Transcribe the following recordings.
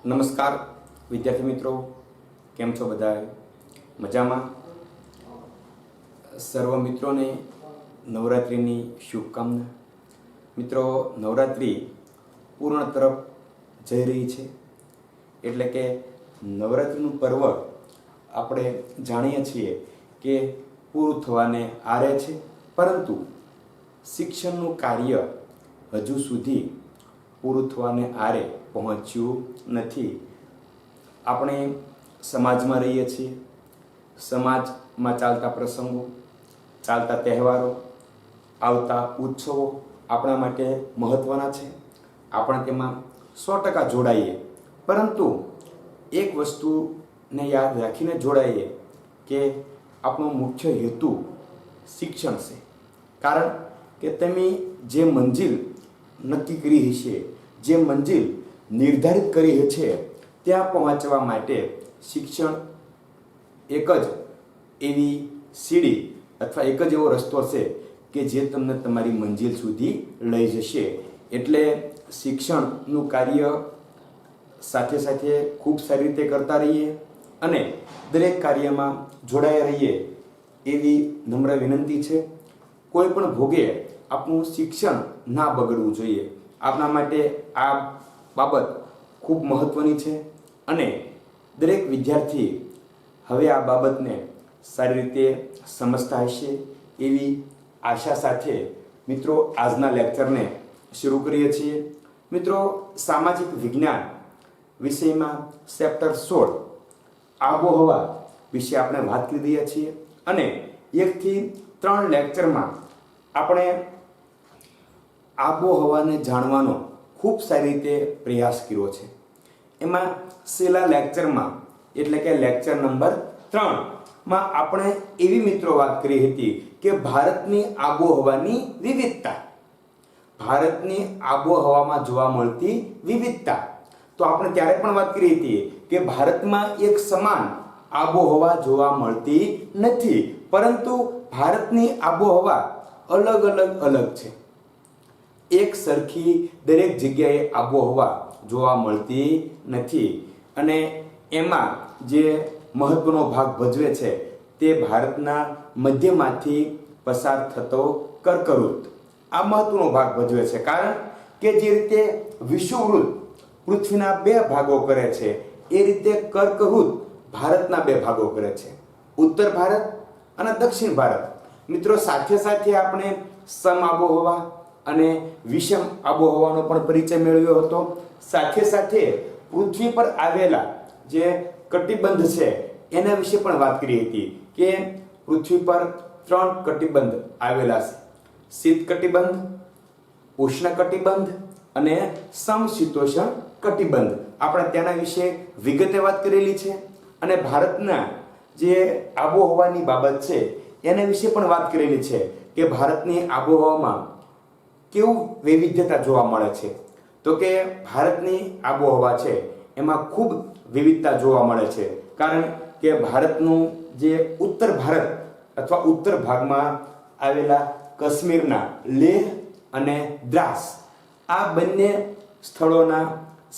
નમસ્કાર વિદ્યાર્થી મિત્રો, કેમ છો બધા? મજામાં? સર્વ મિત્રોને નવરાત્રિની શુભકામના. મિત્રો, નવરાત્રિ પૂર્ણ તરફ જઈ રહી છે, એટલે કે નવરાત્રિનું પર્વ આપણે જાણીએ છીએ કે પૂરું થવાને આરે છે, પરંતુ શિક્ષણનું કાર્ય હજુ સુધી પૂરું થવાને આરે પહોંચ્યું નથી. આપણે સમાજમાં રહીએ છીએ. સમાજમાં ચાલતા પ્રસંગો, ચાલતા તહેવારો, આવતા ઉત્સવો આપણા માટે મહત્ત્વના છે. આપણે તેમાં 100% જોડાઈએ, પરંતુ એક વસ્તુને યાદ રાખીને જોડાઈએ કે આપણો મુખ્ય હેતુ શિક્ષણ છે. કારણ કે તમે જે મંજિલ નક્કી કરી હશે, જે મંજિલ નિર્ધારિત કરી છે, ત્યાં પહોંચવા માટે શિક્ષણ એક જ એવી સીડી અથવા એક જ એવો રસ્તો છે કે જે તમને તમારી મંજિલ સુધી લઈ જશે. એટલે શિક્ષણનું કાર્ય સાથે સાથે ખૂબ સારી રીતે કરતા રહીએ અને દરેક કાર્યમાં જોડાયા રહીએ એવી નમ્ર વિનંતી છે. કોઈ પણ ભોગે આપણું શિક્ષણ ના બગડવું જોઈએ. આપણા માટે આ બાબત ખૂબ મહત્ત્વની છે અને દરેક વિદ્યાર્થી હવે આ બાબતને સારી રીતે સમજતા હશે એવી આશા સાથે મિત્રો આજના લેક્ચરને શરૂ કરીએ છીએ. મિત્રો, સામાજિક વિજ્ઞાન વિષયમાં ચેપ્ટર 16 આબોહવા વિશે આપણે વાત કરી રહ્યા છીએ અને 1 થી 3 લેક્ચરમાં આપણે આબોહવાને જાણવાનો ખૂબ સારી રીતે પ્રયાસ કર્યો છે. એમાં છેલ્લા લેક્ચરમાં એટલે કે લેક્ચર નંબર 3માં આપણે એવી મિત્રો વાત કરી હતી કે ભારતની આબોહવાની વિવિધતા, ભારતની આબોહવામાં જોવા મળતી વિવિધતા. તો આપણે ત્યારે પણ વાત કરી હતી કે ભારતમાં એક સમાન આબોહવા જોવા મળતી નથી, પરંતુ ભારતની આબોહવા અલગ છે. એક સરખી દરેક જગ્યાએ આબોહવા જોવા મળતી નથી અને એમાં જે મહત્વનો ભાગ ભજવે છે તે ભારતના મધ્યમાંથી પસાર થતો કર્કવૃત આ મહત્વનો ભાગ ભજવે છે. કારણ કે જે રીતે વિષુવવૃત્ત પૃથ્વીના 2 ભાગો કરે છે, એ રીતે કર્કવૃત ભારતના 2 ભાગો કરે છે, ઉત્તર ભારત અને દક્ષિણ ભારત. મિત્રો, સાથે સાથે આપણે સમ આબોહવા અને વિષમ આબોહવાનો પણ પરિચય મેળવ્યો હતો. સાથે સાથે પૃથ્વી પર આવેલા જે કટિબંધ છે એના વિશે પણ વાત કરી હતી કે પૃથ્વી પર 3 કટિબંધ આવેલા છે: શીત કટિબંધ, ઉષ્ણ કટિબંધ અને સમશીતોષ્ણ કટિબંધ. આપણે તેના વિશે વિગતે વાત કરેલી છે અને ભારતના જે આબોહવાની બાબત છે એના વિશે પણ વાત કરેલી છે કે ભારતની આબોહવામાં કેવું વૈવિધ્યતા જોવા મળે છે. તો કે ભારતની આબોહવા છે એમાં ખૂબ વિવિધતા જોવા મળે છે. કારણ કે ભારતનું જે ઉત્તર ભારત અથવા ઉત્તર ભાગમાં આવેલા કાશ્મીરના લેહ અને દ્રાસ, આ બંને સ્થળોના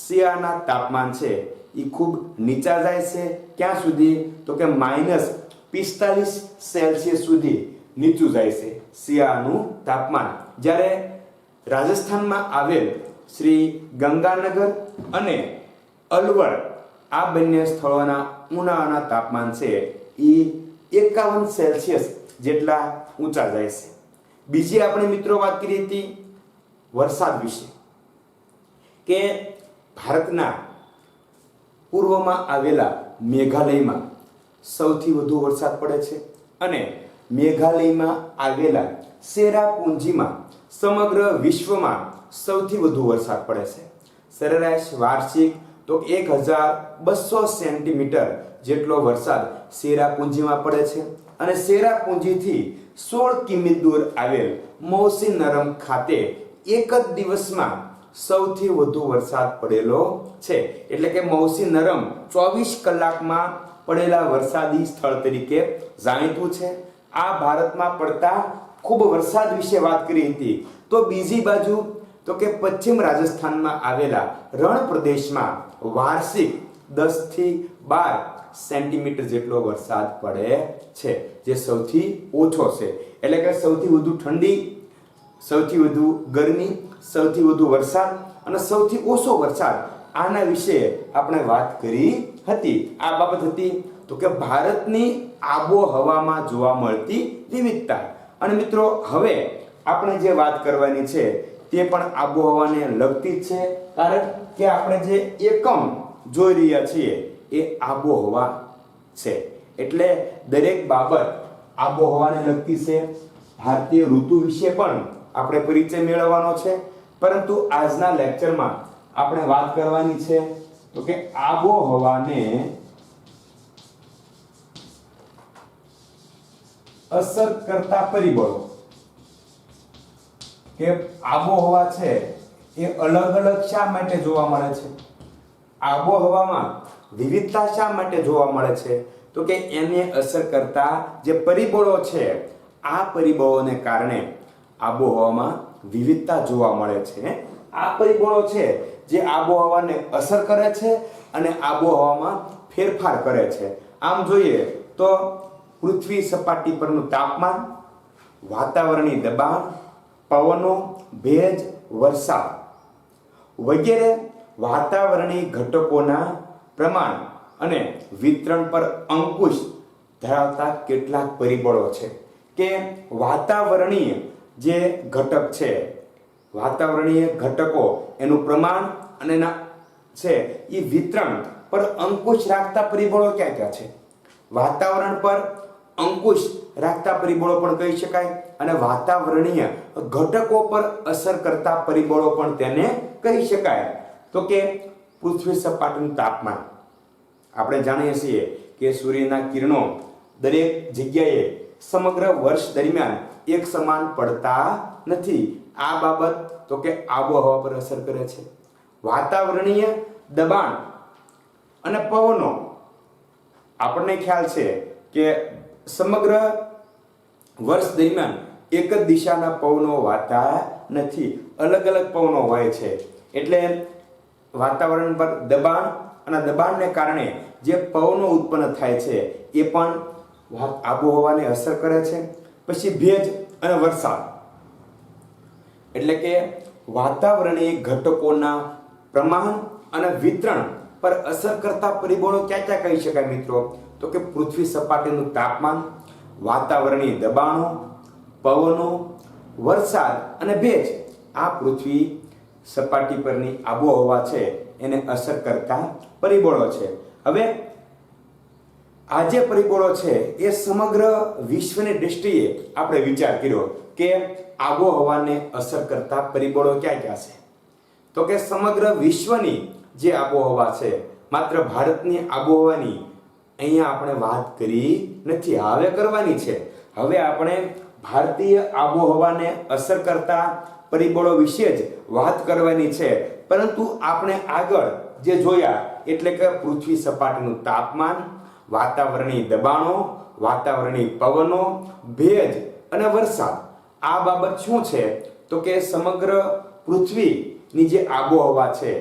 શિયાળાના તાપમાન છે એ ખૂબ નીચા જાય છે. ક્યાં સુધી? તો કે -45 સેલ્સિયસ સુધી નીચું જાય છે શિયાળાનું તાપમાન. જ્યારે રાજસ્થાનમાં આવેલ શ્રી ગંગાનગર અને અલવર, આ બંને સ્થળોના ઉનાળાના તાપમાન છે એ 51 સેલ્સિયસ જેટલા ઊંચા જાય છે. બીજી આપણે મિત્રો વાત કરી હતી વરસાદ વિશે કે ભારતના પૂર્વમાં આવેલા મેઘાલયમાં સૌથી વધુ વરસાદ પડે છે અને મેઘાલયમાં આવેલા ચેરાપુંજીમાં સમગ્ર વિશ્વમાં સૌથી વધુ વરસાદ પડે છે. સરેરાશ વાર્ષિક તો 1200 સેન્ટીમીટર જેટલો વરસાદ ચેરાપુંજીમાં પડે છે અને ચેરાપુંજીથી 16 કિમી દૂર આવેલ મૌસીનરમ ખાતે એક જ દિવસમાં સૌથી વધુ વરસાદ પડેલો છે. એટલે કે મૌસીનરમ 24 કલાકમાં પડેલા વરસાદી સ્થળ તરીકે જાણીતું છે. આ ભારતમાં પડતા ખૂબ વરસાદ વિશે વાત કરી હતી. તો બીજી બાજુ તો કે પશ્ચિમ રાજસ્થાનમાં આવેલા રણ પ્રદેશમાં વાર્ષિક 10 થી 12 સેન્ટીમીટર જેટલો વરસાદ પડે છે, જે સૌથી ઓછો છે. એટલે કે સૌથી વધુ ઠંડી, સૌથી વધુ ગરમી, સૌથી વધુ વરસાદ અને સૌથી ઓછો વરસાદ, આના વિશે આપણે વાત કરી હતી. આ બાબત હતી તો કે ભારતની આબોહવામાં જોવા મળતી વિવિધતા. અને મિત્રો હવે આપણે જે વાત કરવાની છે તે પણ આબોહવાને લગતી જ છે, કારણ કે આપણે જે એકમ જોઈ રહ્યા છીએ એ આબોહવા છે. એટલે દરેક બાબત આબોહવાને લગતી છે. ભારતીય ઋતુ વિશે પણ આપણે પરિચય મેળવવાનો છે, પરંતુ આજના લેક્ચરમાં આપણે વાત કરવાની છે તો કે આબોહવાને અસર કરતા પરિબળો. કે આબોહવા છે એ અલગ અલગ શા માટે જોવા મળે છે, આબોહવામાં વિવિધતા શા માટે જોવા મળે છે, તો કે એને અસર કરતા જે પરિબળો છે, આ પરિબળોને કારણે આબોહવામાં વિવિધતા જોવા મળે છે. આ પરિબળો છે જે આબોહવાને અસર કરે છે અને આબોહવામાં ફેરફાર કરે છે. આમ જોઈએ તો પૃથ્વી સપાટી પરનું તાપમાન, વાતાવરણીય દબાણ, પવનો, ભેજ, વરસાદ વગેરે વાતાવરણીય ઘટકોના પ્રમાણ અને વિતરણ પર અંકુશ ધરાવતા કેટલાક પરિબળો છે. કે વાતાવરણીય જે ઘટક છે, વાતાવરણીય ઘટકો એનું પ્રમાણ અને એના છે એ વિતરણ પર અંકુશ રાખતા પરિબળો ક્યાં ક્યાં છે. વાતાવરણ પર અંકુશ રાખતા પરિબળો પણ કહી શકાય અને વાતાવરણીય ઘટકો પર અસર કરતા પરિબળો પણ તેને કહી શકાય. તો કે પૃથ્વી સપાટીનું તાપમાન, આપણે જાણીએ છીએ કે સૂર્યના કિરણો દરેક જગ્યાએ સમગ્ર વર્ષ દરમિયાન એક સમાન પડતા નથી. આ બાબત તો કે આબોહવા પર અસર કરે છે. વાતાવરણીય દબાણ અને પવનો, આપણને ખ્યાલ છે કે સમગ્ર વર્ષ દરમિયાન એક જ દિશાના પવનો વાતા નથી, અલગ અલગ પવનો હોય છે. એટલે વાતાવરણ પર દબાણ અને દબાણને કારણે જે પવનો ઉત્પન્ન થાય છે એ પણ આબોહવાને અસર કરે છે. પછી ભેજ અને વરસાદ, એટલે કે વાતાવરણીય ઘટકોના પ્રમાણ અને વિતરણ પર અસર કરતા પરિબળો ક્યાં ક્યાં કહી શકાય મિત્રો, તો કે પૃથ્વી સપાટીનું તાપમાન, વાતાવરણીય દબાણો, પવનો, વરસાદ અને ભેજ, આ પૃથ્વી સપાટી પરની આબોહવા છે એને અસર કરતા પરિબળો છે. હવે આ જે પરિબળો છે એ સમગ્ર વિશ્વની દૃષ્ટિએ આપણે વિચાર કર્યો કે આબોહવાને અસર કરતા પરિબળો ક્યાં ક્યાં છે. તો કે સમગ્ર વિશ્વની જે આબોહવા છે, માત્ર ભારતની આબોહવાની અહીંયા આપણે વાત કરી નથી, હવે કરવાની છે. હવે આપણે ભારતીય આબોહવાને અસર કરતા પરિબળો વિશે જ વાત કરવાની છે. પરંતુ આપણે આગળ જે જોયા એટલે કે પૃથ્વી સપાટીનું તાપમાન, વાતાવરણીય દબાણો, વાતાવરણીય પવનો, ભેજ અને વરસાદ, આ બાબત શું છે તો કે સમગ્ર પૃથ્વીની જે આબોહવા છે,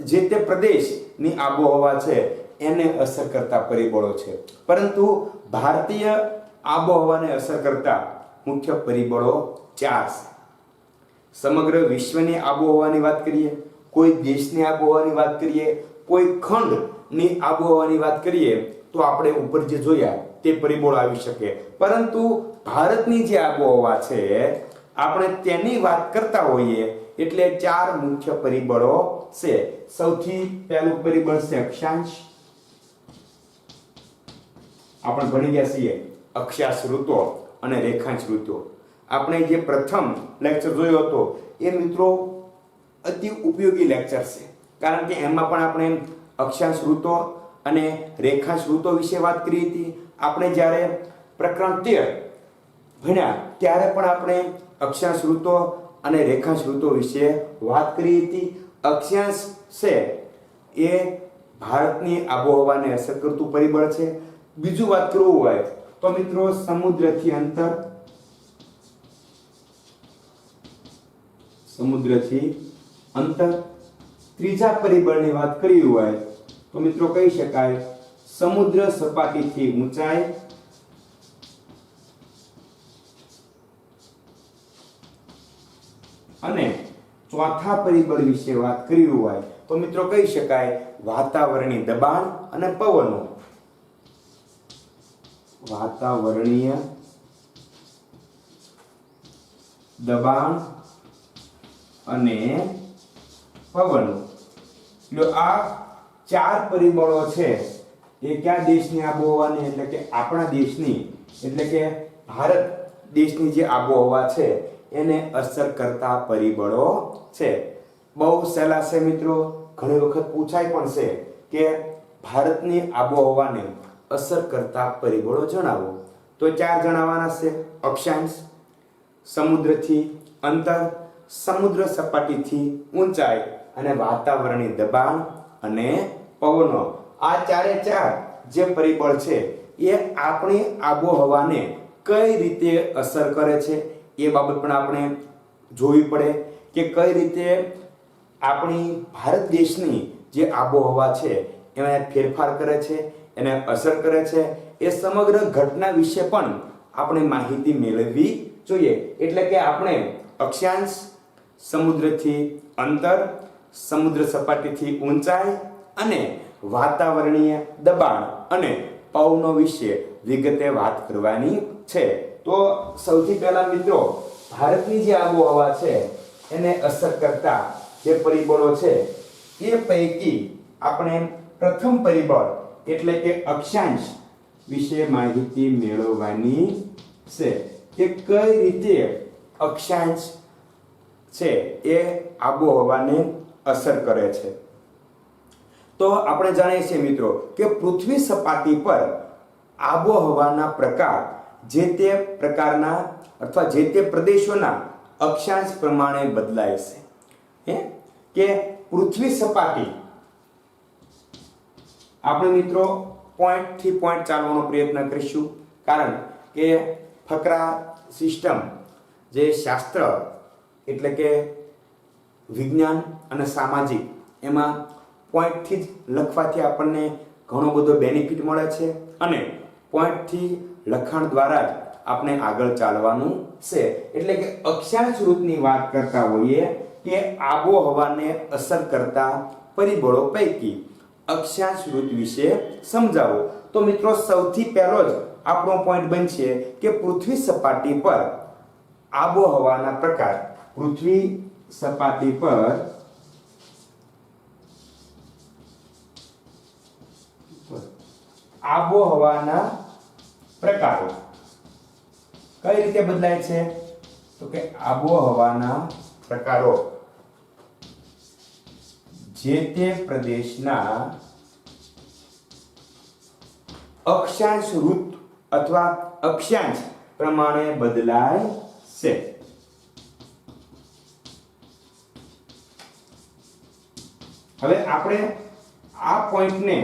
જે તે પ્રદેશની આબોહવા છે એને અસર કરતા પરિબળો છે. પરંતુ ભારતીય આબોહવાને અસર કરતા મુખ્ય પરિબળો 4 છે. સમગ્ર વિશ્વની આબોહવાની વાત કરીએ, કોઈ દેશની આબોહવાની વાત કરીએ, કોઈ ખંડની આબોહવાની વાત કરીએ તો આપણે ઉપર જે જોયા તે પરિબળો આવી શકે. પરંતુ ભારતની જે આબોહવા છે આપણે તેની વાત કરતા હોઈએ એટલે 4 મુખ્ય પરિબળો છે. સૌથી પહેલું પરિબળ છે અક્ષાંશ. આપણે ભણી ગયા છીએ અક્ષાંશ ઋતુઓ અને રેખાંશ ઋતુઓ. આપણે જે પ્રથમ લેક્ચર જોયો હતો એ મિત્રો અતિ ઉપયોગી લેક્ચર છે, કારણ કે એમાં પણ આપણે અક્ષાંશ ઋતુઓ અને રેખાંશ ઋતુઓ વિશે વાત કરી હતી. આપણે જ્યારે પ્રકરણ 13 ભણ્યા ત્યારે પણ આપણે અક્ષાંશ ઋતુઓ અને રેખાંશ ઋતુઓ વિશે વાત કરી હતી. અક્ષાંશ છે એ ભારતની આબોહવાને અસર કરતું પરિબળ છે. બીજું વાત કરવું હોય તો મિત્રો સમુદ્રથી અંતર, ત્રીજા પરિબળની વાત કરી હોય તો મિત્રો કહી શકાય સમુદ્ર સપાટીથી ઊંચાઈ અને ચોથા પરિબળ વિશે વાત કરી હોય તો મિત્રો કહી શકાય વાતાવરણીય દબાણ અને પવનો. વાતાવરણીય દબાણ અને પવનો. એટલે આ ચાર પરિબળો છે એ કયા દેશની આબોહવાની એટલે કે આપણા દેશની એટલે કે ભારત દેશની જે આબોહવા છે એને અસર કરતા પરિબળો છે. બહુ સહેલા છે મિત્રો, ઘણી વખત પૂછાય પણ છે કે ભારતની આબોહવાને અસર કરતા પરિબળો જણાવો. તો ચાર જણાવવાના છે: અક્ષાંશ, સમુદ્રથી અંતર, સમુદ્ર સપાટીથી ઊંચાઈ અને વાતાવરણીય દબાણ અને પવનો. આ ચારે ચાર જે પરિબળ છે એ આપણી આબોહવાને કઈ રીતે અસર કરે છે એ બાબત પણ આપણે જોવી પડે કે કઈ રીતે આપણી ભારત દેશની જે આબોહવા છે એમાં ફેરફાર કરે છે, એને અસર કરે છે. એ સમગ્ર ઘટના વિશે પણ આપણે માહિતી મેળવવી જોઈએ. એટલે કે આપણે અક્ષાંશ, સમુદ્રથી અંતર, સમુદ્ર સપાટીથી ઊંચાઈ અને વાતાવરણીય દબાણ અને પવનો વિશે વિગતે વાત કરવાની છે. તો સૌથી પહેલા મિત્રો ભારતની જે આબોહવા છે એને અસર કરતા જે પરિબળો છે એ પૈકી આપણે પ્રથમ પરિબળ એટલે કે અક્ષાંશ વિશે માહિતી મેળવવાની છે કે કઈ રીતે અક્ષાંશ છે એ આબોહવાને અસર કરે છે. તો આપણે જાણીએ છીએ મિત્રો કે પૃથ્વી સપાટી પર આબોહવાના પ્રકાર જે તે પ્રકારના અથવા જે તે પ્રદેશોના અક્ષાંશ પ્રમાણે બદલાય છે. કે પૃથ્વી સપાટી આપણે મિત્રો પોઈન્ટ થી પોઈન્ટ ચાલવાનો પ્રયત્ન કરીશું, કારણ કે ફકરા સિસ્ટમ જે શાસ્ત્ર એટલે કે વિજ્ઞાન અને સામાજિક એમાં પોઈન્ટથી જ લખવાથી આપણને ઘણો બધો બેનિફિટ મળે છે અને પોઈન્ટથી લખાણ દ્વારા જ આપણે આગળ ચાલવાનું છે. એટલે કે અક્ષાંશ રૂપની વાત કરતા હોઈએ કે આબોહવાને અસર કરતા પરિબળો પૈકી અક્ષાંશ ઋતુ વિશે સમજાવો. તો મિત્રો સૌથી પહેલો જ આપણો પોઈન્ટ બનશે કે પૃથ્વી સપાટી પર આબોહવાના પ્રકાર. પૃથ્વી સપાટી પર આબોહવાના પ્રકારો કઈ રીતે બદલાય છે? તો કે આબોહવાના પ્રકારો જે તે પ્રદેશના અક્ષાંશ ઋતુ અથવા અક્ષાંશ પ્રમાણે બદલાય છે. હવે આપણે આ પોઈન્ટને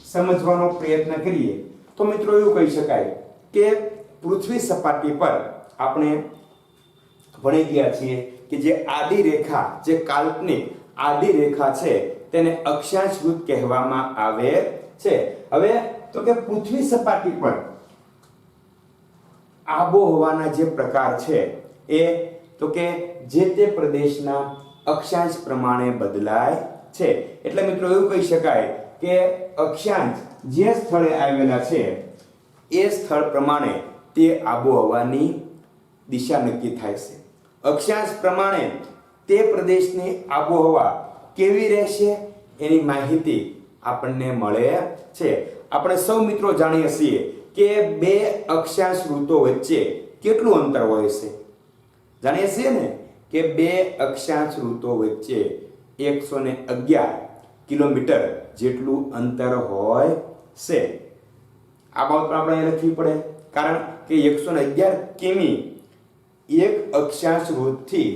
સમજવાનો પ્રયત્ન કરીએ તો મિત્રો એવું કહી શકાય કે પૃથ્વી સપાટી પર આપણે ભણી ગયા છીએ કે જે આડી રેખા, જે કાલ્પનિક આડી રેખા છે તેને અક્ષાંશ ઋતુ કહેવામાં આવે છે. હવે તો કે પૃથ્વી સપાટી પર આબોહવાના જે પ્રકાર છે એ તો કે જે તે પ્રદેશના અક્ષાંશ પ્રમાણે બદલાય છે. એટલે મિત્રો એવું કહી શકાય કે અક્ષાંશ જે સ્થળે આવેલા છે એ સ્થળ પ્રમાણે તે આબોહવાની દિશા નક્કી થાય છે. અક્ષાંશ પ્રમાણે તે પ્રદેશની આબોહવા કેવી રહેશે એની માહિતી આપણને મળે છે. આપણે સૌ મિત્રો જાણીએ છીએ કે બે અક્ષાંશ ઋતુઓ વચ્ચે કેટલું અંતર હોય છે? જાણીએ છીએ ને કે બે અક્ષાંશ ઋતુઓ વચ્ચે 111 કિલોમીટર જેટલું અંતર હોય છે. આ બાબત આપણે લખવી પડે, કારણ કે 111 કિમી એક અક્ષાંશ ઋતુથી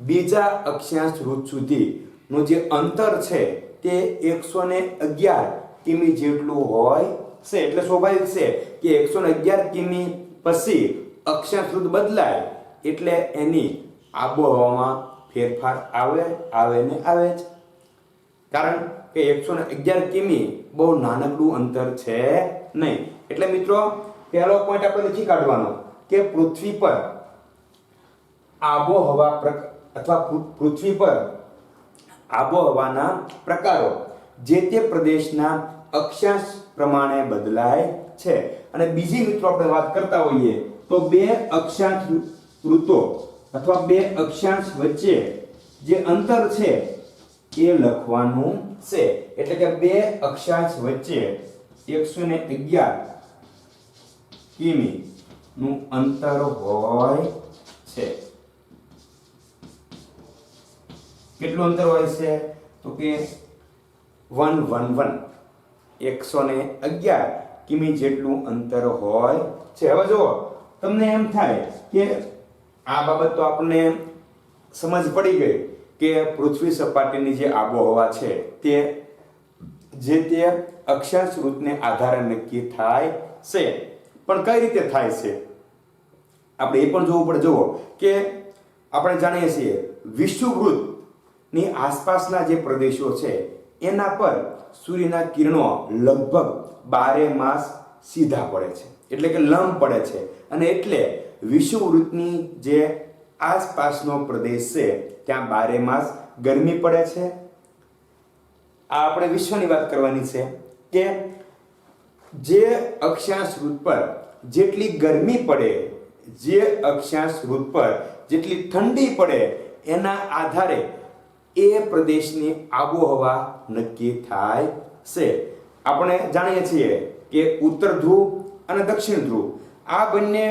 બીજા અક્ષાંશ ઋતુ સુધીનું જે અંતર છે તે 111 કિમી જેટલું હોય છે. એટલે સ્વાભાવિક છે કે 111 કિમી પછી અક્ષાંશ ઋતુ બદલાય એટલે એની આબોહવામાં ફેરફાર આવે ને આવે જ. કારણ કે 111 કિમી બહુ નાનકડું અંતર છે નહીં. એટલે મિત્રો પહેલો પોઈન્ટ આપણે લખી કાઢવાનો કે પૃથ્વી પર આબોહવા અથવા પૃથ્વી પર આબોહવાના પ્રકારો જે તે પ્રદેશના અક્ષાંશ પ્રમાણે બદલાય છે. અને બીજી મિત્રો આપણે વાત કરતા હોઈએ તો બે અક્ષાંશ ઋતુઓ અથવા બે અક્ષાંશ વચ્ચે જે અંતર છે એ લખવાનું છે. એટલે કે બે અક્ષાંશ વચ્ચે 111 કિમી નું અંતર હોય છે. કેટલું અંતર હોય છે તો કે 111 કિમી જેટલું અંતર હોય છે. હવે જો તમને એમ થાય કે આ બાબત તો આપણને સમજ પડી ગઈ કે પૃથ્વી સપાટીની જે આબોહવા છે તે જે તે અક્ષાંશ ઋતુને આધારે નક્કી થાય છે. પણ કઈ રીતે થાય છે આપણે એ પણ જોવું પડે. જુઓ કે આપણે જાણીએ છીએ વિષુવવૃત્તની આસપાસના જે પ્રદેશો છે એના પર સૂર્યના કિરણો લગભગ 12 માસ સીધા પડે છે, એટલે કે લંબ પડે છે. અને એટલે વિષુવવૃત્તની જે આસપાસનો પ્રદેશ છે ત્યાં 12 માસ ગરમી પડે છે. આ આપણે વિશ્વની વાત કરવાની છે કે જે અક્ષાંશ ઋતુ પર જેટલી ગરમી પડે, જે અક્ષાંશ ઋતુ પર જેટલી ઠંડી પડે એના આધારે એ પ્રદેશની આબોહવા નક્કી થાય છે. આપણે જાણીએ છીએ કે ઉત્તર ધ્રુવ અને દક્ષિણ ધ્રુવ આ બંને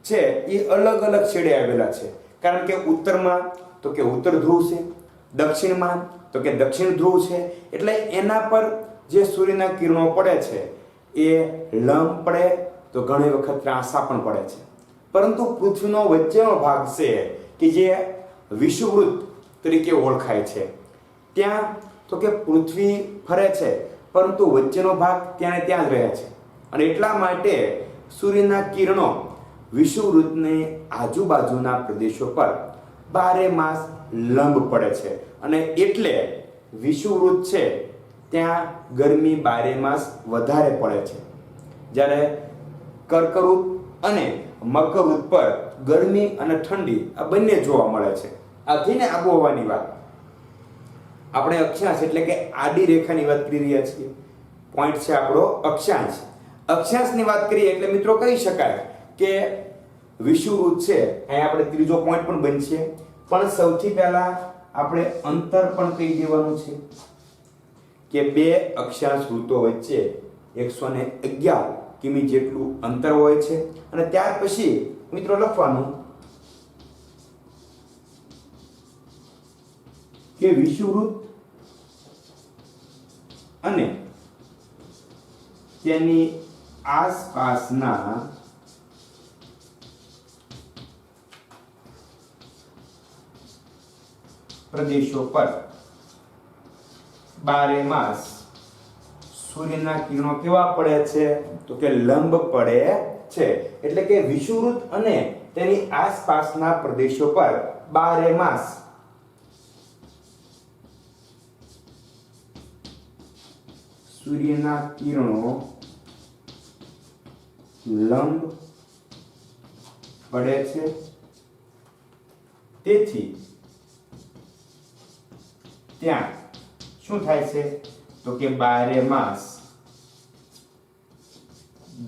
છે એ અલગ અલગ છેડે આવેલા છે. કારણ કે ઉત્તરમાં તો કે ઉત્તર ધ્રુવ છે, દક્ષિણમાં તો કે દક્ષિણ ધ્રુવ છે. એટલે એના પર જે સૂર્યના કિરણો પડે છે એ લંબ પડે તો ઘણી વખત ત્રાંસા પણ પડે છે. પરંતુ પૃથ્વીનો વચ્ચેનો ભાગ છે કે જે વિષુવવૃત્ત તરીકે ઓળખાય છે, ત્યાં તો કે પૃથ્વી ફરે છે પરંતુ વચ્ચેનો ભાગ ત્યાં જ રહે છે. અને એટલા માટે સૂર્યના કિરણો વિષુવવૃત્તની આજુબાજુના પ્રદેશો પર 12 માસ લંબ પડે છે. અને એટલે વિષુવવૃત્ત છે ત્યાં ગરમી 12 માસ વધારે પડે છે, જ્યારે કર્કવૃત્ત અને મકરવૃત્ત પર ગરમી અને ઠંડી આ બંને જોવા મળે છે. આ થઈને આબોહવાની વાત. આપણે અક્ષાંશ એટલે કે આડી રેખાની વાત કરી રહ્યા છીએ. પોઈન્ટ છે આપણો અક્ષાંશ. અક્ષાંશની વાત કરીએ એટલે મિત્રો કહી શકાય કે વિષુવવૃત્ત છે અહીંયા આપણે ત્રીજો પોઈન્ટ પણ બનશે. પણ સૌથી પહેલા આપણે અંતર પણ કહી દેવાનું છે કે બે અક્ષાંશ ઋતુઓ વચ્ચે 111 કિમી જેટલું અંતર હોય છે. અને ત્યાર પછી મિત્રો લખવાનું કે વિષુવવૃત્ત અને તેની આસપાસના પ્રદેશો પર 12 માસ સૂર્યના કિરણો કેવા પડે છે તો કે લંબ પડે છે. એટલે કે વિષુવવૃત્ત અને તેની આસપાસના પ્રદેશો પર 12 માસ સૂર્યના કિરણો લંબ પડે છે. તેથી ત્યાં શું થાય છે તો કે 12 માસ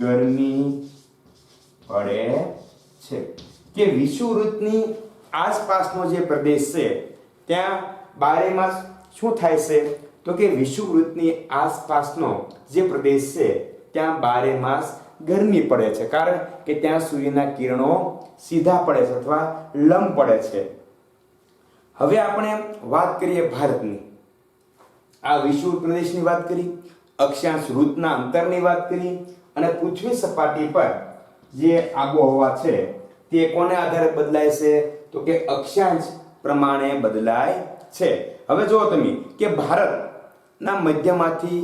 ગરમી પડે છે. કે વિષુવવૃત્તની આસપાસનો જે પ્રદેશ છે ત્યાં 12 માસ શું થાય છે તો કે વિષુવવૃત્તની આસપાસનો જે પ્રદેશ છે ત્યાં 12 માસ ગરમી પડે છે, કારણ કે ત્યાં સૂર્યના કિરણો સીધા પડે છે અથવા લંબ પડે છે. હવે આપણે વાત કરીએ ભારતની. આ વિષુવવૃત્ત પ્રદેશની વાત કરી, અક્ષાંશ ઋતુના અંતરની વાત કરી અને પૃથ્વી સપાટી પર જે આબોહવા છે તે કોને આધારે બદલાય છે તો કે અક્ષાંશ પ્રમાણે બદલાય છે. હવે જુઓ તમે કે ભારતના મધ્યમાંથી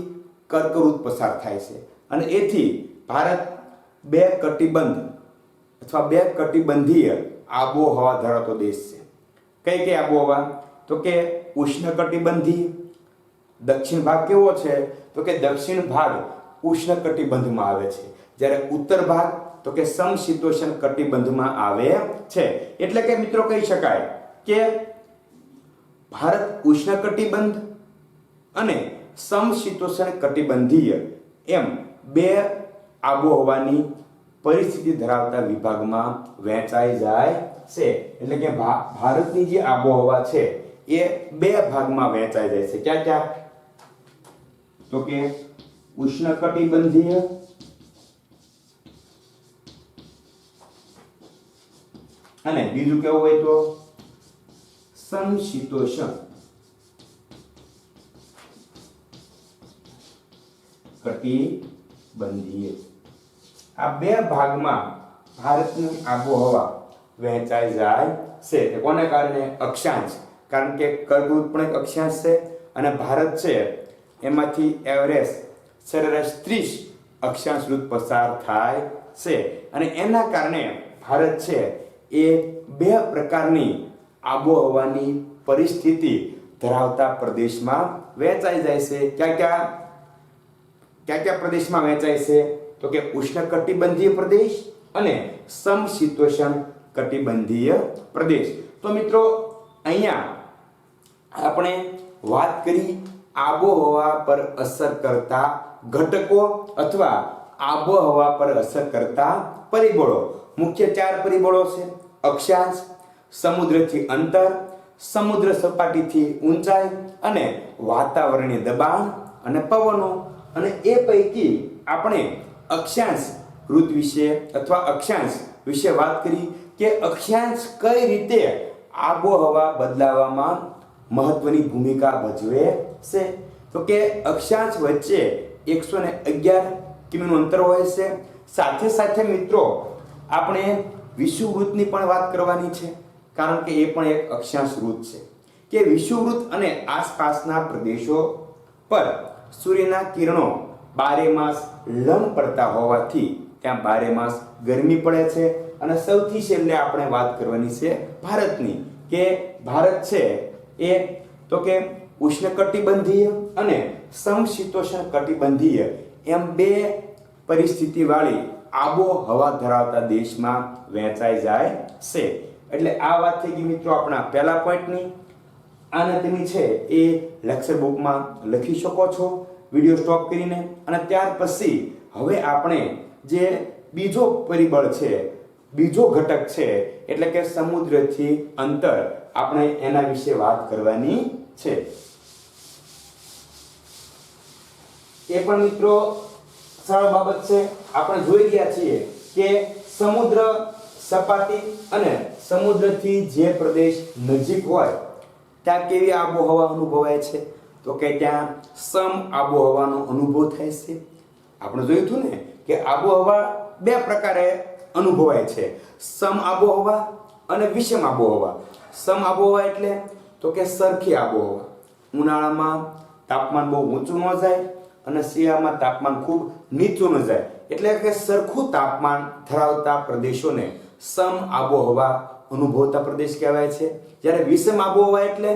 કર્કવૃત્ત પસાર થાય છે અને એથી ભારત બે કટિબંધ અથવા બે કટિબંધીય આબોહવા ધરાવતો દેશ છે. કઈ કઈ આબોહવા તો કે ઉષ્ણકટિબંધી દક્ષિણ ભાગ કેવો છે તો કે દક્ષિણ ભાગ ઉષ્ણકટિબંધમાં આવે છે, જ્યારે ઉત્તર ભાગ તો કે સમશીતોષ્ણ કટિબંધમાં આવે છે. એટલે કે મિત્રો કહી શકાય કે ભારત ઉષ્ણકટિબંધ અને સમશીતોષ્ણ કટિબંધીય એમ બે આબોહવાની પરિસ્થિતિ ધરાવતા વિભાગમાં વહેંચાઈ જાય છે. એટલે કે ભારતની જે આબોહવા છે એ બે ભાગમાં વહેંચાઈ જાય છે. ક્યાં ક્યાં તો કે ઉષ્ણકટિબંધીય અને બીજું કેવું હોય તો સમશીતોષ્ણ કટિબંધીય. આ બે ભાગમાં ભારતની આબોહવા વહેંચાઈ જાય છે. કોને કારણે? અક્ષાંશ, કારણ કે કર્કવૃત પણ એક અક્ષાંશ છે અને ભારત છે એમાંથી એવરેજ સરેરાશ 30 અક્ષાંશ વૃત્ત પસાર થાય છે અને એના કારણે ભારત છે એ બે પ્રકારની આબોહવાની પરિસ્થિતિ ધરાવતા પ્રદેશમાં વહેંચાઈ જાય છે. ક્યાં પ્રદેશમાં વહેંચાય છે તો કે ઉષ્ણકટિબંધીય પ્રદેશ અને સમશીતોષ્ણ કટિબંધીય પ્રદેશ. તો મિત્રો અહીંયા આપણે વાત કરી આબોહવા પર અસર કરતા ઘટકો અથવા આબોહવા પર અસર કરતા પરિબળો. મુખ્ય 4 પરિબળો છે: અક્ષાંશ, સમુદ્રથી અંતર, સમુદ્ર સપાટીથી ઊંચાઈ અને વાતાવરણીય દબાણ અને પવનો. અને એ પૈકી આપણે અક્ષાંશ ઋતુ વિશે અથવા અક્ષાંશ વિશે વાત કરી કે અક્ષાંશ કઈ રીતે આબોહવા બદલાવામાં મહત્વની ભૂમિકા ભજવે છે. તો કે અક્ષાંશ વચ્ચે 111 કિમીનું અંતર હોય છે. સાથે સાથે મિત્રો આપણે વિષુવવૃત્તની પણ વાત કરવાની છે, કારણ કે એ પણ એક અક્ષાંશ વૃત્ત છે કે વિષુવવૃત્ત અને આસપાસના પ્રદેશો પર સૂર્યના કિરણો 12 માસ લંબ પડતા હોવાથી ત્યાં 12 માસ ગરમી પડે છે. અને સૌથી છેલ્લે આપણે વાત કરવાની છે ભારતની, કે ભારત છે એ તો કે ઉષ્ણકટિબંધીય અને સમશીતોષ્ણ કટિબંધીય એમ બે પરિસ્થિતિ વાળી આબોહવા ધરાવતા દેશમાં વહેંચાઈ જાય છે. એટલે આ વાત થઈ ગઈ મિત્રો આપણા પહેલા પોઈન્ટની. આને તમે છે એ લેક્ચર બુકમાં લખી શકો છો વિડિયો સ્ટોપ કરીને. અને ત્યાર પછી હવે આપણે જે બીજો પરિબળ છે, બીજો ઘટક છે એટલે કે સમુદ્રથી અંતર, આપણે એના વિશે વાત કરવાની છે. એ પણ મિત્રો સરળ બાબત છે. આપણે જોઈ ગયા છીએ કે સમુદ્ર સપાટી અને સમુદ્રથી જે પ્રદેશ નજીક હોય ત્યાં કેવી આબોહવા અનુભવાય છે તો કે ત્યાં સમ આબોહવાનો અનુભવ થાય છે. આપણે જોયું હતું ને કે આબોહવા બે પ્રકારે અનુભવાય છે: સમ આબોહવા અને વિષમ આબોહવા. સમ આબોહવા એટલે તો કે સરખી આબોહવા. ઉનાળામાં તાપમાન બહુ ઊંચું ન જાય અને શિયાળામાં તાપમાન ખૂબ નીચું ન જાય, એટલે કે સરખું તાપમાન ધરાવતા પ્રદેશોને સમ આબોહવા અનુભવતા પ્રદેશ કહેવાય છે. જ્યારે વિષમ આબોહવા એટલે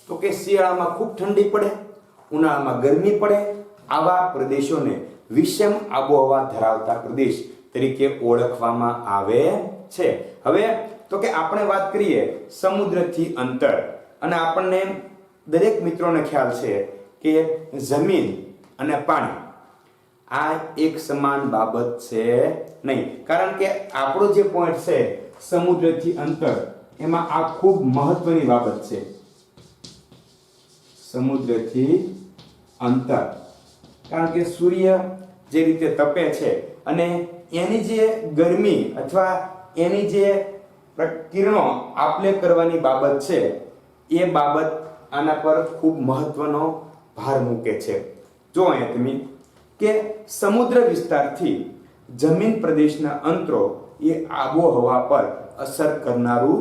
તો કે શિયાળામાં ખૂબ ઠંડી પડે, ઉનાળામાં ગરમી પડે, આવા પ્રદેશોને વિષમ આબોહવા ધરાવતા પ્રદેશ તરીકે ઓળખવામાં આવે છે. હવે તો કે આપણે વાત કરીએ સમુદ્રથી અંતર, અને આપણને દરેક મિત્રોને ખ્યાલ છે કે જમીન અને પાણી આ એક સમાન બાબત છે નહીં, કારણ કે આપણો જે પોઈન્ટ છે સમુદ્રથી અંતર, એમાં આ ખૂબ મહત્વની બાબત છે. સમુદ્રથી અંતર, કારણ કે સૂર્ય જે રીતે તપે છે અને એની જે ગરમી અથવા એની જે કિરણો આપલે કરવાની બાબત છે એ બાબત આના પર ખૂબ મહત્વનો ભાર મૂકે છે. જો અહીંયા તમે કે સમુદ્ર વિસ્તારથી જમીન પ્રદેશના અંતરો એ આબોહવા પર અસર કરનારું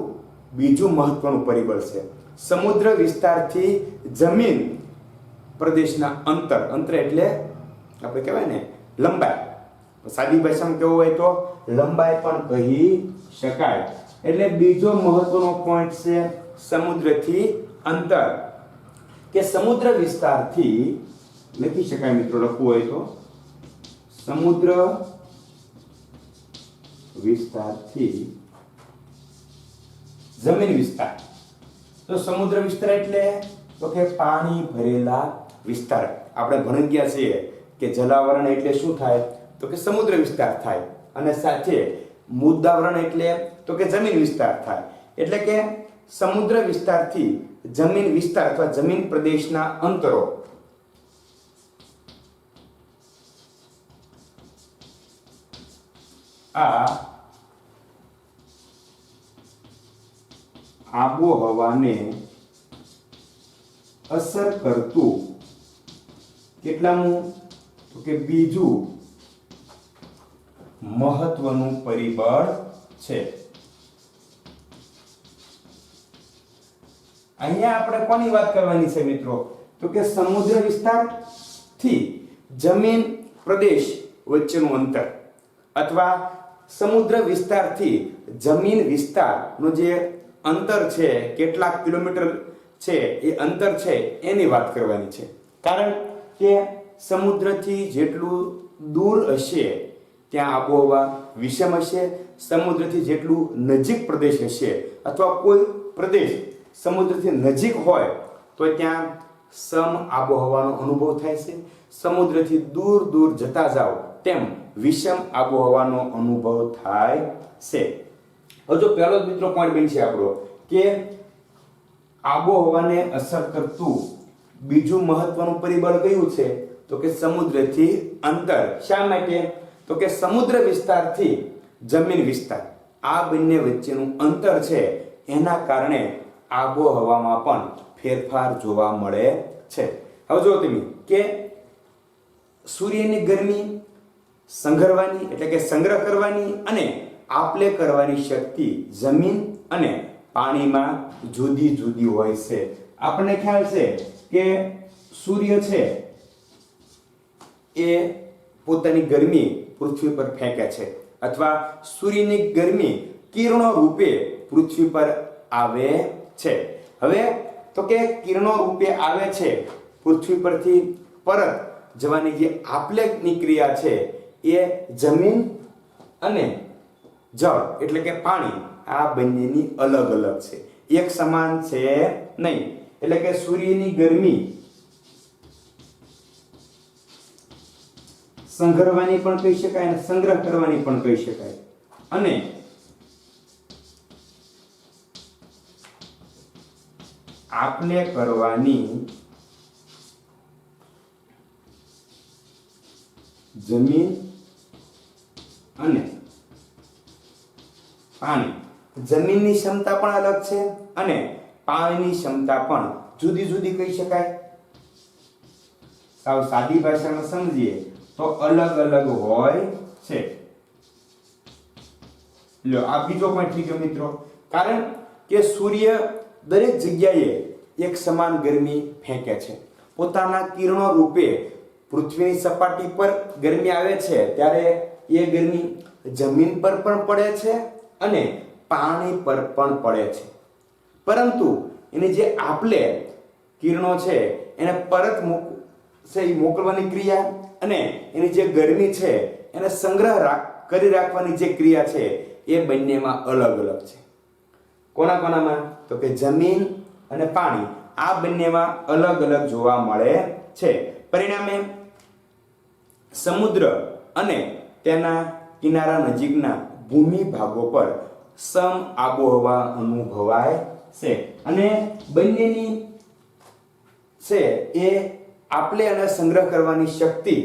બીજું મહત્વનું પરિબળ છે. સમુદ્ર વિસ્તારથી જમીન પ્રદેશના અંતર એટલે આપણે કહેવાય ને લંબાઈ, સાદી ભાષામાં કેવું હોય તો લંબાઈ પણ કહી શકાય. એટલે બીજો મહત્વનો પોઈન્ટ છે સમુદ્રથી અંતર. કે સમુદ્ર વિસ્તારથી લખી શકાય મિત્રો, લખવું હોય તો સમુદ્ર વિસ્તારથી જમીન વિસ્તાર. તો સમુદ્ર વિસ્તાર એટલે તો કે પાણી ભરેલા વિસ્તાર. આપણે ભણી ગયા છીએ કે જલાવરણ એટલે શું થાય, તો કે સમુદ્ર વિસ્તાર થાય, અને સાથે મુદ્દાવરણ એટલે તો કે જમીન વિસ્તાર થાય. એટલે કે સમુદ્ર વિસ્તારથી જમીન વિસ્તાર અથવા જમીન પ્રદેશના અંતરો આ આબોહવાને અસર કરતું કેટલામું, તો કે બીજું મહત્વનું પરિબળ છે. અહીંયા આપણે કોની વાત કરવાની છે મિત્રો, તો કે સમુદ્ર વિસ્તારથી જમીન પ્રદેશ વચ્ચેનું અંતર અથવા સમુદ્ર વિસ્તારથી જમીન વિસ્તારનું જે અંતર છે, કેટલા કિલોમીટર છે એ અંતર છે એની વાત કરવાની છે. કારણ કે સમુદ્રથી જેટલું દૂર હશે ત્યાં આબોહવા વિષમ હશે, સમુદ્રથી જેટલું નજીક પ્રદેશ હશે અથવા કોઈ પ્રદેશ સમુદ્રથી નજીક હોય તો ત્યાં સમ આબોહવાનો અનુભવ થાય છે, સમુદ્રથી દૂર દૂર જતા જાઓ તેમ વિષમ આબોહવાનો અનુભવ થાય છે. હવે જો પહેલો જ મિત્રો પોઈન્ટ બનશે આપણો કે આબોહવાને અસર કરતું બીજું મહત્વનું પરિબળ કયું છે, તો કે સમુદ્રથી અંતર. શા માટે, તો કે સમુદ્ર વિસ્તારથી જમીન વિસ્તાર આ બંને વચ્ચેનું અંતર છે, એના કારણે આબોહવામાં પણ ફેરફાર જોવા મળે છે. હવે જો તમે કે સૂર્યની ગરમી સંઘરવાની એટલે કે સંગ્રહ કરવાની અને આપલે કરવાની શક્તિ જમીન અને પાણીમાં જુદી જુદી હોય છે. આપણને ખ્યાલ છે કે સૂર્ય છે એ પોતાની ગરમી પૃથ્વી પર ફેંકે છે અથવા સૂર્યની ગરમી કિરણો રૂપે પૃથ્વી પર આવે છે. હવે તો કે કિરણો રૂપે આવે છે પૃથ્વી પરથી પરત જવાની જે આપલેની ક્રિયા છે એ જમીન અને જળ એટલે કે પાણી આ બંનેની અલગ અલગ છે, એક સમાન છે નહીં. એટલે કે સૂર્યની ગરમી સંઘરવાની પણ કહી શકાય અને સંગ્રહ કરવાની પણ કહી શકાય, અને આપલે કરવાની જમીન અને પાણી. જમીનની ક્ષમતા પણ અલગ છે અને પાણીની ક્ષમતા પણ જુદી જુદી કહી શકાય. સાવ સાદી ભાષામાં સમજીએ તો અલગ અલગ હોય છે. લો આ બીજો પોઈન્ટ થઈ ગયો મિત્રો. કારણ કે સૂર્ય દરેક જગ્યાએ એક સમાન ગરમી ફેંકે છે, પોતાના કિરણો રૂપે પૃથ્વીની સપાટી પર ગરમી આવે છે ત્યારે એ ગરમી જમીન પર પણ પડે છે અને પાણી પર પણ પડે છે. પરંતુ એની જે આપલે કિરણો છે એને પરત મોકલવાની ક્રિયા અને એની જે ગરમી છે એને સંગ્રહ કરી રાખવાની જે ક્રિયા છે એ બંનેમાં અલગ અલગ છે. કોના કોનામાં, તો કે જમીન અને પાણી આ બંનેમાં અલગ અલગ જોવા મળે છે. પરિણામે સમુદ્ર અને તેના કિનારા નજીકના ભૂમિ ભાગો પર સમ આબોહવા અનુભવાય છે અને બંનેની છે એ આપલે અને સંગ્રહ કરવાની શક્તિ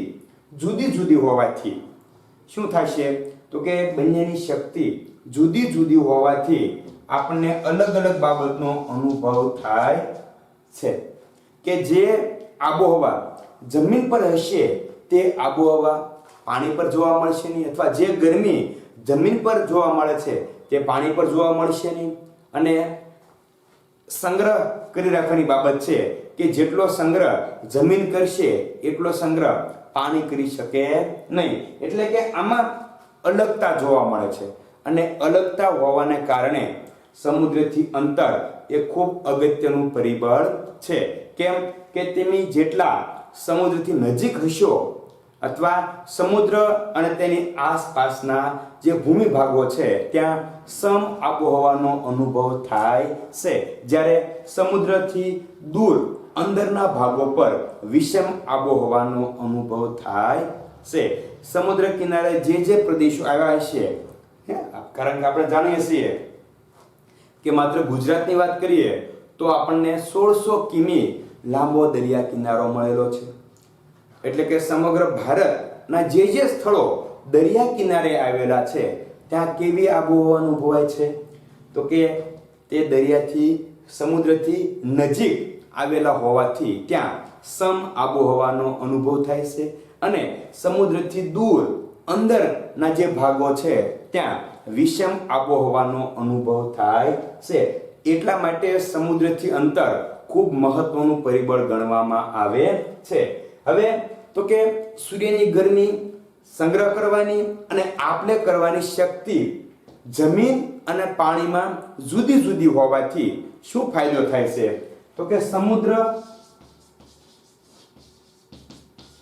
જુદી જુદી હોવાથી શું થશે, તો કે બંનેની શક્તિ જુદી જુદી હોવાથી આપણને અલગ અલગ બાબતનો અનુભવ થાય છે. કે જે આબોહવા જમીન પર હશે તે આબોહવા પાણી પર જોવા મળશે નહીં, અથવા જે ગરમી જમીન પર જોવા મળે છે તે પાણી પર જોવા મળશે નહીં. અને સંગ્રહ કરી રાખવાની બાબત છે કે જેટલો સંગ્રહ જમીન કરશે એટલો સંગ્રહ પાણી કરી શકે નહીં. એટલે કે આમાં અલગતા જોવા મળે છે અને અલગતા હોવાને કારણે સમુદ્રથી અંતર એ ખૂબ અગત્યનું પરિબળ છે. કેમ, કે તમે જેટલા સમુદ્રથી નજીક હશો અથવા સમુદ્ર અને તેની આસપાસના જે ભૂમિ ભાગો છે ત્યાં સમ આબોહવાનો અનુભવ થાય છે, જ્યારે સમુદ્રથી દૂર અંદરના ભાગો પર વિષમ આબોહવાનો અનુભવ થાય છે. સમુદ્ર કિનારે જે પ્રદેશો આવ્યા હશે, કારણ કે આપણે જાણીએ છીએ કે માત્ર ગુજરાતની વાત કરીએ તો આપણને 1600 કિમી લાંબો દરિયા કિનારો મળેલો છે. એટલે કે સમગ્ર ભારતના જે સ્થળો દરિયા કિનારે આવેલા છે ત્યાં કેવી આબોહવા અનુભવાય છે? તો કે તે દરિયાથી સમુદ્રથી નજીક આવેલા હોવાથી ત્યાં સમ આબોહવાનો અનુભવ થાય છે, અને સમુદ્રથી દૂર અંદરના જે ભાગો છે ત્યાં વિષમ આબોહવાનો અનુભવ થાય છે. એટલા માટે સમુદ્રથી અંતર ખૂબ મહત્વનું પરિબળ ગણવામાં આવે છે. હવે તો કે સૂર્યની ગરમી સંગ્રહ કરવાની અને આપલે કરવાની શક્તિ જમીન અને પાણીમાં જુદી જુદી હોવાથી શું ફાયદો થાય છે? તો કે સમુદ્ર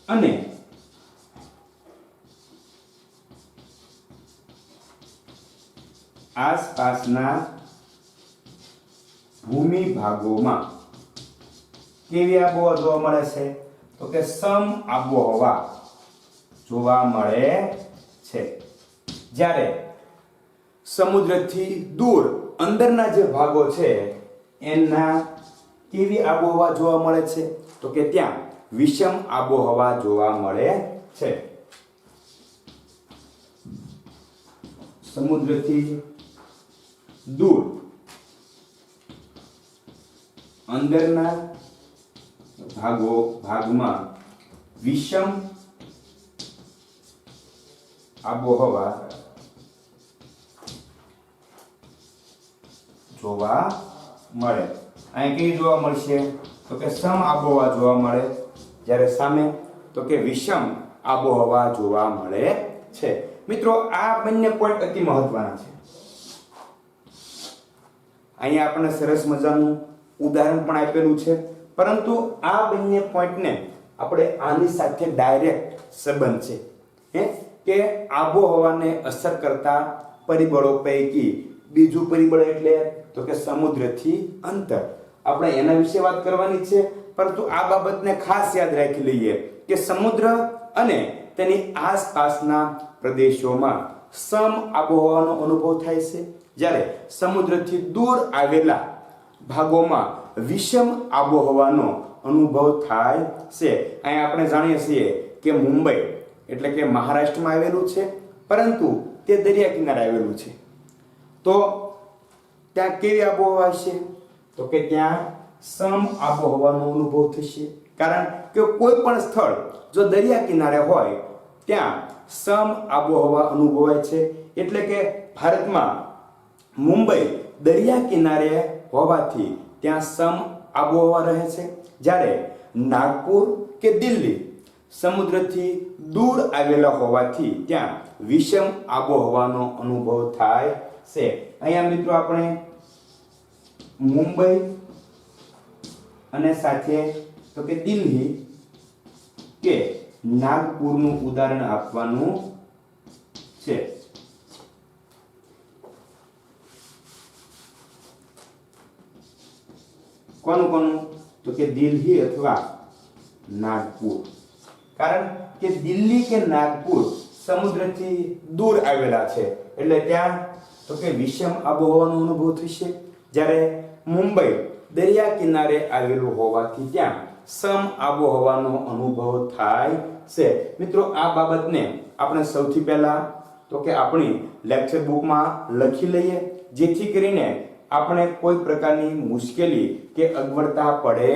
અને આસપાસના ભૂમિ ભાગોમાં કેવી આબોહવા જોવા મળે છે? તો કે સમ આબોહવા જોવા મળે છે. જ્યારે સમુદ્રથી દૂર અંદરના જે ભાગો છે એના કેવી આબોહવા જોવા મળે છે? તો કે ત્યાં વિષમ આબોહવા જોવા મળે છે. સમુદ્રથી દૂર અંદરના ભાગમાં વિષમ આબોહવા જોવા મળે. અહીં કઈ જોવા મળશે? તો કે સમ આબોહવા જોવા મળે, જ્યારે સામે તો કે વિષમ આબોહવા જોવા મળે છે. મિત્રો, આ બંને પોઈન્ટ અતિ મહત્વના છે. અહીંયા આપણને સરસ મજાનું ઉદાહરણ પણ આપેલું છે, પરંતુ આ બંને પોઈન્ટને આપણે આની સાથે ડાયરેક્ટ સંબંધ છે કે આબોહવાને અસર કરતા પરિબળો પૈકી બીજું પરિબળ એટલે તો કે સમુદ્રથી અંતર. આપણે એના વિશે વાત કરવાની છે, પરંતુ આ બાબતને ખાસ યાદ રાખી લઈએ કે સમુદ્ર અને તેની આસપાસના પ્રદેશોમાં સમ આબોહવાનો અનુભવ થાય છે, જ્યારે સમુદ્રથી દૂર આવેલા ભાગોમાં વિષમ આબોહવાનો અનુભવ થાય છે. અહીં આપણે જાણીએ છીએ કે મુંબઈ એટલે કે મહારાષ્ટ્રમાં આવેલું છે, પરંતુ તે દરિયા કિનારે આવેલું છે. તો ત્યાં કેવી આબોહવા છે? તો કે ત્યાં સમ આબોહવાનો અનુભવ થશે, કારણ કે કોઈ પણ સ્થળ જો દરિયા કિનારે હોય ત્યાં સમ આબોહવા અનુભવાય છે. એટલે કે ભારતમાં મુંબઈ દરિયા કિનારે હોવાથી ત્યાં સમ આબોહવા રહે છે, જ્યારે નાગપુર કે દિલ્હી સમુદ્રથી દૂર આવેલા હોવાથી ત્યાં વિષમ આબોહવાનો અનુભવ થાય છે. અહીંયા મિત્રો આપણે મુંબઈ અને સાથે તો કે દિલ્હી કે નાગપુરનું ઉદાહરણ આપવાનું છે. કોનું? તો કે દિલ્હી અથવા નાગપુર. કારણ કે દિલ્હી કે નાગપુર સમુદ્રથી દૂર આવેલા છે, એટલે ત્યાં તો કે વિષમ આબોહવાનો અનુભવ થશે, જ્યારે મુંબઈ દરિયા કિનારે આવેલું હોવાથી ત્યાં સમ આબોહવાનો અનુભવ થાય છે. મિત્રો, આ બાબતને આપણે સૌથી પહેલા તો કે આપણી લેક્ચર બુકમાં લખી લઈએ, જેથી કરીને આપણે કોઈ પ્રકારની મુશ્કેલી કે અગવડતા પડે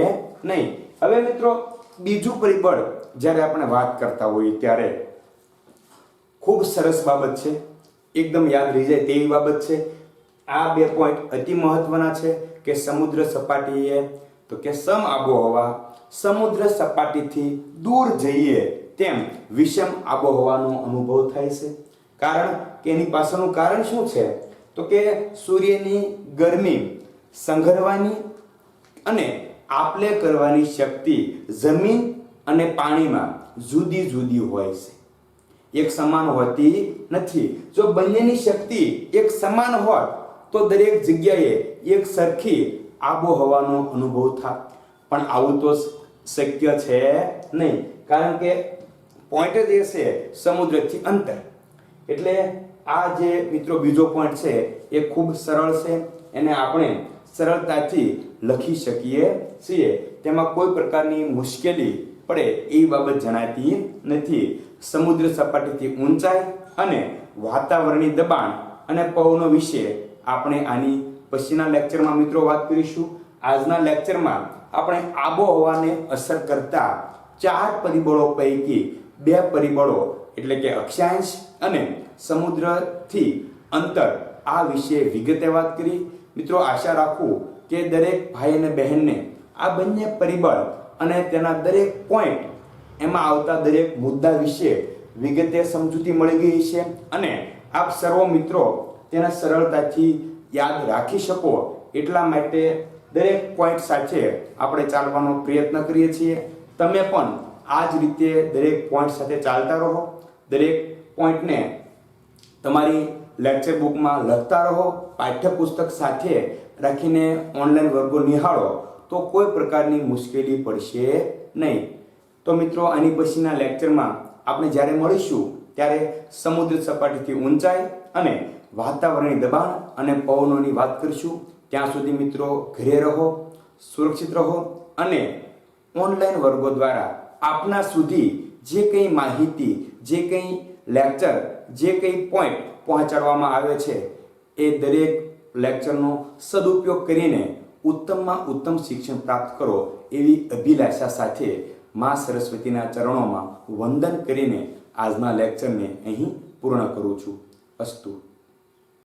નહીં. હવે મિત્રો, બીજું પરિબળ જ્યારે આપણે વાત કરતા હોઈએ ત્યારે ખૂબ સરસ બાબત છે, એકદમ યાદ રહી જાય તેવી બાબત છે. આ બે પોઈન્ટ અતિ મહત્વના છે કે સમુદ્ર સપાટીએ તો કે સમ આબોહવા, સમુદ્ર સપાટીથી દૂર જઈએ તેમ વિષમ આબોહવાનો અનુભવ થાય છે. કારણ કે એની પાછળનું કારણ શું છે? તો કે સૂર્યની ગરમી સંઘરવાની અને આપલે કરવાની શક્તિ જમીન અને પાણીમાં જુદી જુદી હોય છે, એક સમાન હોતી નથી. જો બંનેની શક્તિ એક સમાન હોત તો દરેક જગ્યાએ એક સરખી આબોહવાનો અનુભવ થાય, પણ આવું તો શક્ય છે નહીં, કારણ કે પોઈન્ટ જ એ છે સમુદ્રથી અંતર. એટલે આ જે મિત્રો બીજો પોઈન્ટ છે એ ખૂબ સરળ છે, એને આપણે સરળતાથી લખી શકીએ છીએ. તેમાં કોઈ પ્રકારની મુશ્કેલી પડે એ બાબત જણાતી નથી. સમુદ્ર સપાટીથી ઊંચાઈ અને વાતાવરણીય દબાણ અને પવનો વિશે આપણે આની પછીના લેક્ચરમાં મિત્રો વાત કરીશું. આજના લેક્ચરમાં આપણે આબોહવાને અસર કરતા 4 પરિબળો પૈકી 2 પરિબળો એટલે કે અક્ષાંશ અને સમુદ્રથી અંતર આ વિશે વિગતે વાત કરી. મિત્રો આશા રાખું કે દરેક ભાઈ અને બહેનને આ બંને પરિબળ અને તેના દરેક પોઈન્ટ એમાં આવતા દરેક મુદ્દા વિશે વિગતે સમજૂતી મળી ગઈ છે અને આપ સર્વ મિત્રો તેને સરળતાથી યાદ રાખી શકો એટલા માટે દરેક પોઈન્ટ સાથે આપણે ચાલવાનો પ્રયત્ન કરીએ છીએ. તમે પણ આ જ રીતે દરેક પોઈન્ટ સાથે ચાલતા રહો, દરેક પોઈન્ટને તમારી લેક્ચર બુકમાં લખતા રહો, પાઠ્યપુસ્તક સાથે રાખીને ઓનલાઈન વર્ગો નિહાળો તો કોઈ પ્રકારની મુશ્કેલી પડશે નહીં. તો મિત્રો આની પછીના લેક્ચરમાં આપણે જ્યારે મળીશું ત્યારે સમુદ્ર સપાટીથી ઊંચાઈ અને વાતાવરણીય દબાણ અને પવનોની વાત કરીશું. ત્યાં સુધી મિત્રો ઘરે રહો, સુરક્ષિત રહો અને ઓનલાઈન વર્ગો દ્વારા આપના સુધી જે કંઈ માહિતી, જે કંઈ લેક્ચર, જે કંઈ પોઈન્ટ પહોંચાડવામાં આવે છે એ દરેક લેક્ચરનો સદુપયોગ કરીને ઉત્તમમાં ઉત્તમ શિક્ષણ પ્રાપ્ત કરો એવી અભિલાષા સાથે મા સરસ્વતીના ચરણોમાં વંદન કરીને આજના લેક્ચરને અહીં પૂર્ણ કરું છું. અસ્તુ.